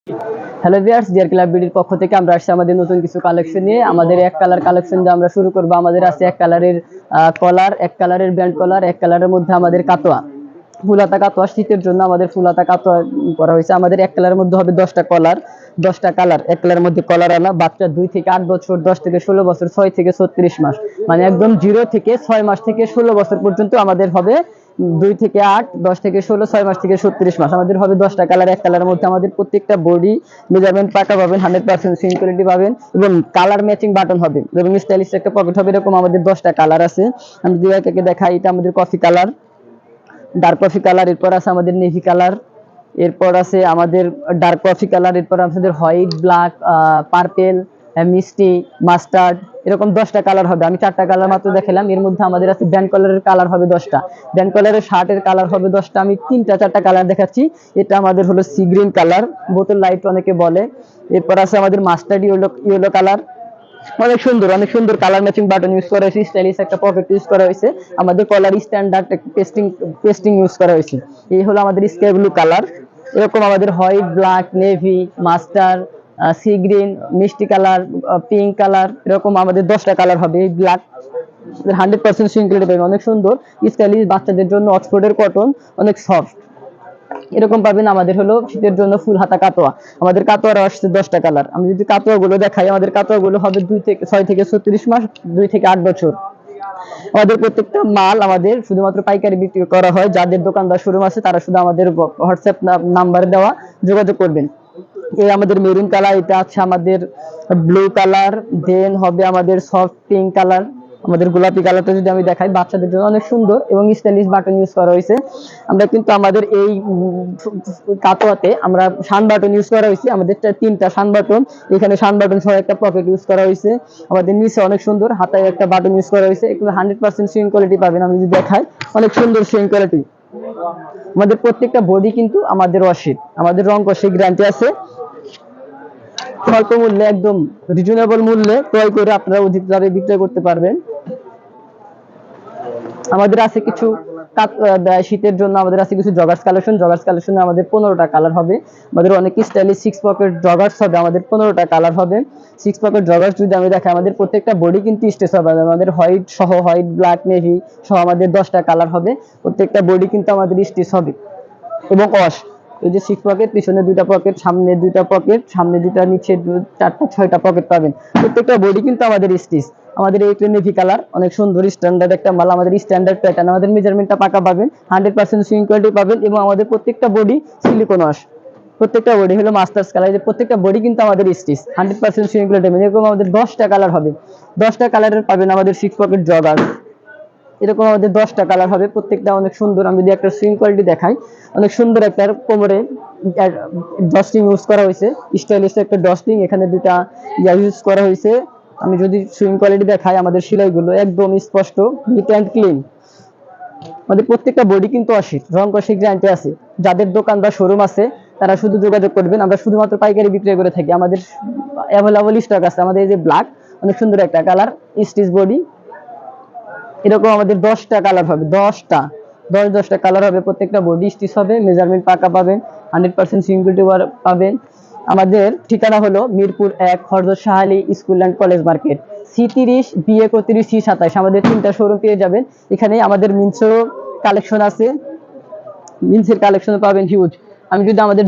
Hello viewers, deer club বিডির পক্ষ থেকে আমরা আসছি আমাদের নতুন কিছু কালেকশন নিয়ে। আমাদের এক কালার কালেকশন দিয়ে আমরা শুরু করব। আমাদের আছে এক কালারের কলার, এক কালারের ব্যান্ড কলার, এক কালারের মধ্যে আমাদের কাতোয়া, ফুলাতা কাতোয়া। শীতের জন্য আমাদের ফুলাতা কাতোয়া করা হয়েছে। আমাদের এক কালারের মধ্যে হবে 10টা কলার, 10টা কালার। এক কালারের মধ্যে কলার আনা বাচ্চা 2 থেকে 8 বছর, 10 থেকে 16 বছর, 6 থেকে 36 মাস, মানে একদম 0 থেকে 6 মাস থেকে 16 বছর পর্যন্ত আমাদের হবে। 2 থেকে 8, 10 থেকে 16, 6 মাস থেকে 36 মাস আমাদের হবে 10টা কালার। এক কালারের মধ্যে আমাদের প্রত্যেকটা বডি মেজারমেন্ট পাকা পাবেন, 100% সুইং কোয়ালিটি পাবেন এবং কালার ম্যাচিং বাটন হবে এবং স্টাইলিশ একটা পকেট হবে। এরকম আমাদের 10টা কালার আছে। আমি যদি একে দেখাই, এটা আমাদের coffee colour, dark coffee colour, এরপর আছে আমাদের নেভি কালার, এরপর আছে আমাদের ডার্ক কফি কালার, এরপর আমাদের হোয়াইট, ব্ল্যাক, পার্পেল, মিষ্টি, মাস্টার্ড, এরকম 10টা কালার হবে। আমি 4টা কালার মাত্র দেখালাম। এর মধ্যে আমাদের আছে ব্যান্ড কালারের কালার হবে 10টা, ব্যান্ড কালারের শার্টের কালার হবে 10টা। আমি 4টা কালার দেখাচ্ছি। এটা আমাদের হলো সি গ্রিন কালার, বোতল লাইট অনেকে বলে। এরপর আছে আমাদের মাস্টার্ড ইয়েলো কালার, অনেক সুন্দর, অনেক সুন্দর কালার ম্যাচিং বাটন ইউজ করা হয়েছে, স্টাইলিশ একটা পকেট ইউজ করা হয়েছে। আমাদের কলার স্ট্যান্ডার্ড পেস্টিং ইউজ করা হয়েছে। এই হলো আমাদের স্কাই ব্লু কালার। এরকম আমাদের white, black, navy, master, sea green, মিষ্টি কালার, পিঙ্ক কালার, এরকম আমাদের 10টা কালার হবে। এই ব্ল্যাক 100% সিঙ্গেল পাবেন, অনেক সুন্দর স্টাইলিশ, বাচ্চাদের জন্য অক্সফোর্ডের কটন, অনেক সফট। এরকম পাবেন। আমাদের হলো শীতের জন্য ফুল হাতা কাতোয়া। আমাদের কাতোয়ার আসছে 10টা কালার। আমি যদি কাতোয়া গুলো দেখাই, আমাদের কাতোয়া গুলো হবে 6 থেকে 36 মাস, 2 থেকে 8 বছর। আমাদের প্রত্যেকটা মাল আমাদের শুধুমাত্র পাইকারি বিক্রি করা হয়। যাদের দোকানদার শোরুম আছে তারা শুধু আমাদের হোয়াটসঅ্যাপ নাম্বারে দেওয়া যোগাযোগ করবেন। এই আমাদের মেরুন কালার, এটা আছে আমাদের ব্লু কালার, দেন হবে আমাদের সফট পিঙ্ক কালার। আমাদের গোলাপি কালারটা যদি আমি দেখাই, বাচ্চাদের জন্য অনেক সুন্দর এবং স্টাইলিশ বাটন ইউজ করা হয়েছে। আমরা কিন্তু আমাদের এই কাতোয়াতে আমরা শান বাটন ইউজ করা হয়েছে। আমাদের 3টা শান বাটন, এখানে শান বাটন সহ একটা পকেট ইউজ করা হয়েছে। আমাদের নিচে অনেক সুন্দর হাতায় একটা বাটন ইউজ করা হয়েছে। এগুলো 100% সুইং কোয়ালিটি পাবেন। আমি যদি দেখাই, অনেক সুন্দর সুইং কোয়ালিটি। আমাদের প্রত্যেকটা বডি কিন্তু আমাদের ওয়াশিট, আমাদের রং কষে গ্যারান্টি আছে। স্বল্প মূল্যে, একদম রিজনেবল মূল্যে ক্রয় করে আপনারা অধিক লাভে বিক্রয় করতে পারবেন। আমাদের আছে কিছু শীতের জন্য আমাদের আছে কিছু জগার্স কালেকশন। জগার্স কালেকশনে আমাদের 15টা কালার হবে। আমাদের অনেক স্টাইলিশ 6 পকেট জগার্স হবে। আমাদের 15টা কালার হবে। 6 পকেট জগার্স যদি আমি দেখাই, আমাদের প্রত্যেকটা বডি কিন্তু স্টেচ হবে। আমাদের হোয়াইট সহ, হোয়াইট, ব্ল্যাক, নেভি সহ আমাদের 10টা কালার হবে। প্রত্যেকটা বডি কিন্তু আমাদের স্টেচ হবে এবং ওয়াশ। এই যে 6 পকেট, পিছনে 2টা পকেট, সামনে 2টা পকেট, সামনে 2টা, নিচে 4টা, 6টা পকেট পাবেন। প্রত্যেকটা বডি কিন্তু আমাদের স্টিচ। আমাদের এই নেভি কালার অনেক সুন্দর স্ট্যান্ডার্ড একটা মাল। আমাদের স্ট্যান্ডার্ড প্যাটার্ন, আমাদের মেজারমেন্টটা পাকা পাবেন, 100% সুইং কোয়ালিটি পাবেন এবং আমাদের প্রত্যেকটা বডি সিলিকন ওয়াশ। প্রত্যেকটা বডি হলো মাস্টার্স কালার। এই যে প্রত্যেকটা বডি কিন্তু আমাদের স্টিচ, 100% সুইং কোয়ালিটি পাবেন। এরকম আমাদের 10টা কালার হবে। 10টা কালারের পাবেন আমাদের 6 পকেট জগার। এরকম আমাদের 10টা কালার হবে। প্রত্যেকটা অনেক সুন্দর। আমি যদি একটা সুইং কোয়ালিটি দেখাই, অনেক সুন্দর একটা কোমরে ডস্টিং ইউজ করা হয়েছে, স্টাইলিশ একটা ডস্টিং। এখানে 2টা ইউজ করা হয়েছে। আমি যদি সুইং কোয়ালিটি দেখাই, আমাদের সেলাইগুলো একদম স্পষ্ট, নিট অ্যান্ড ক্লিন। আমাদের প্রত্যেকটা বডি কিন্তু 80 রং কষে গ্যারান্টি আছে। যাদের দোকান বা শোরুম আছে তারা শুধু যোগাযোগ করবেন। আমরা শুধুমাত্র পাইকারি বিক্রি করে থাকি। আমাদের অ্যাভেলেবল স্টক আছে। আমাদের এই যে ব্ল্যাক, অনেক সুন্দর একটা কালার, স্টিচ বডি। এরকম আমাদের 10টা কালার হবে। 10টা কালার হবে। প্রত্যেকটা বডি স্টিচ হবে, মেজারমেন্ট পাকা পাবেন, 100% সিকিউরিটি পাবেন। আমাদের ঠিকানা হলো মিরপুর 1, হযরত Shah Ali school and college market, C30, B31, C27। আমাদের 3টা শোরুম পেয়ে যাবেন। এখানে আমাদের মিন্সের কালেকশন আছে, জিন্সের কালেকশন পাবেন হিউজ। আমি যদি আমাদের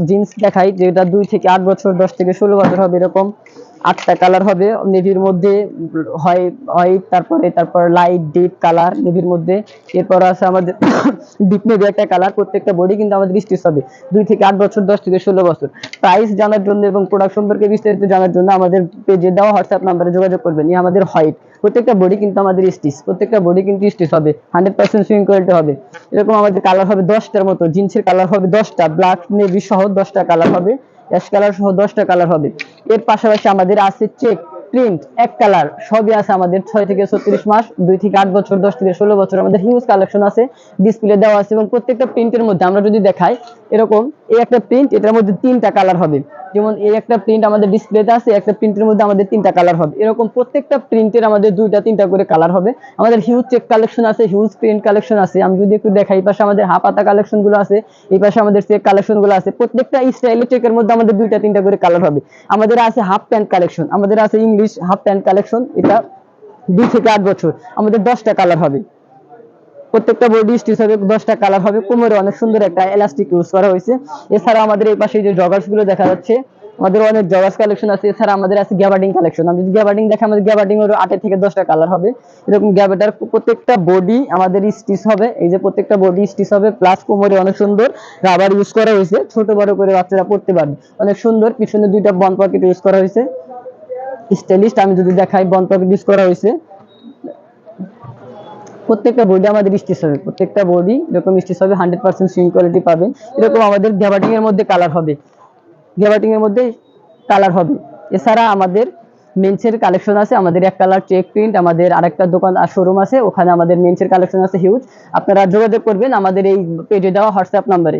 জিন্স দেখাই, যেটা 2 থেকে 8 বছর, 10 থেকে 16 বছর হবে। এরকম 8টা কালার হবে নেভির মধ্যে, হোয়াইট, তারপর লাইট ডিপ কালার নেভির মধ্যে। এরপর আছে আমাদের ডিপ নেভি একটা কালার। প্রত্যেকটা বডি কিন্তু আমাদের স্টিচ হবে। 2 থেকে 8 বছর, 10 থেকে 16 বছর। প্রাইস জানার জন্য এবং প্রোডাক্ট সম্পর্কে বিস্তারিত জানার জন্য আমাদের পেজে দেওয়া হোয়াটসঅ্যাপ নাম্বারে যোগাযোগ করবেন। এই আমাদের হোয়াইট, প্রত্যেকটা বডি কিন্তু আমাদের স্টিচ, প্রত্যেকটা বডি কিন্তু স্টিচ হবে, 100% সুইং কোয়ালিটি হবে। এরকম আমাদের কালার হবে 10টার মতো। জিন্সের কালার হবে 10টা, ব্ল্যাক নেভি সহ 10টা কালার হবে, অ্যাশ কালার সহ 10টা কালার হবে। এর পাশাপাশি আমাদের আছে চেক, প্রিন্ট, এক কালার, সবই আছে আমাদের। 6 থেকে 36 মাস, 2 থেকে 8 বছর, 10 থেকে 16 বছর আমাদের হিউজ কালেকশন আছে, ডিসপ্লে দেওয়া আছে। এবং প্রত্যেকটা প্রিন্টের মধ্যে আমরা যদি দেখাই, এরকম এই একটা প্রিন্ট, এটার মধ্যে 3টা কালার হবে। যেমন এই একটা প্রিন্ট আমাদের ডিসপ্লেতে আছে, একটা প্রিন্টের মধ্যে আমাদের 3টা কালার হবে, এরকম প্রত্যেকটা প্রিন্টের আমাদের 2টা 3টা করে কালার হবে। আমাদের হিউজ চেক কালেকশন আছে, হিউজ প্রিন্ট কালেকশন আছে। আমি যদি একটু দেখাই, এই পাশে আমাদের হাফ হাতা কালেকশন গুলো আছে, এই পাশে আমাদের চেক কালেকশন গুলো আছে। প্রত্যেকটা স্টাইলের চেকের মধ্যে আমাদের 2টা 3টা করে কালার হবে। আমাদের আছে হাফ প্যান্ট কালেকশন, আমাদের আছে ইংলিশ হাফ প্যান্ট কালেকশন, এটা 2 থেকে 8 বছর, আমাদের 10টা কালার হবে। প্রত্যেকটা বডি স্টিচ হবে, 10টা কালার হবে। কোমরে অনেক সুন্দর একটা এলাস্টিক ইউজ করা হয়েছে। এছাড়া আমাদের এই পাশে যে জগার্স গুলো দেখা যাচ্ছে, আমাদের অনেক জগার্স কালেকশন আছে। এছাড়া আমাদের আছে গ্যাবার্ডিং কালেকশন। আমি যদি গ্যাবার্ডিং দেখে, আমাদের গ্যাবার্ডিং এর 8 থেকে 10টা কালার হবে। এরকম গ্যাবার্ডার প্রত্যেকটা বডি আমাদের স্টিচ হবে, এই যে প্রত্যেকটা বডি স্টিচ হবে, প্লাস কোমরে অনেক সুন্দর রাবার ইউজ করা হয়েছে, ছোট বড় করে বাচ্চারা পড়তে পারবে, অনেক সুন্দর। পিছনে 2টা বন পকেট ইউজ করা হয়েছে, স্টাইলিশ। আমি যদি দেখাই, বন পকেট ইউজ করা হয়েছে। প্রত্যেকটা বডি আমাদের স্টিচ হবে, প্রত্যেকটা বডি এরকম স্টিচ হবে, 100% সুইং কোয়ালিটি পাবেন। এরকম আমাদের গ্যাবার্ডিং এর মধ্যে কালার হবে, গ্যাবার্ডিং এর মধ্যে কালার হবে। এছাড়া আমাদের মেন্সের কালেকশন আছে, আমাদের এক কালার চেক প্রিন্ট, আমাদের আরেকটা দোকান আর শোরুম আছে, ওখানে আমাদের মেন্সের কালেকশন আছে হিউজ। আপনারা যোগাযোগ করবেন আমাদের এই পেজে দেওয়া হোয়াটসঅ্যাপ নাম্বারে।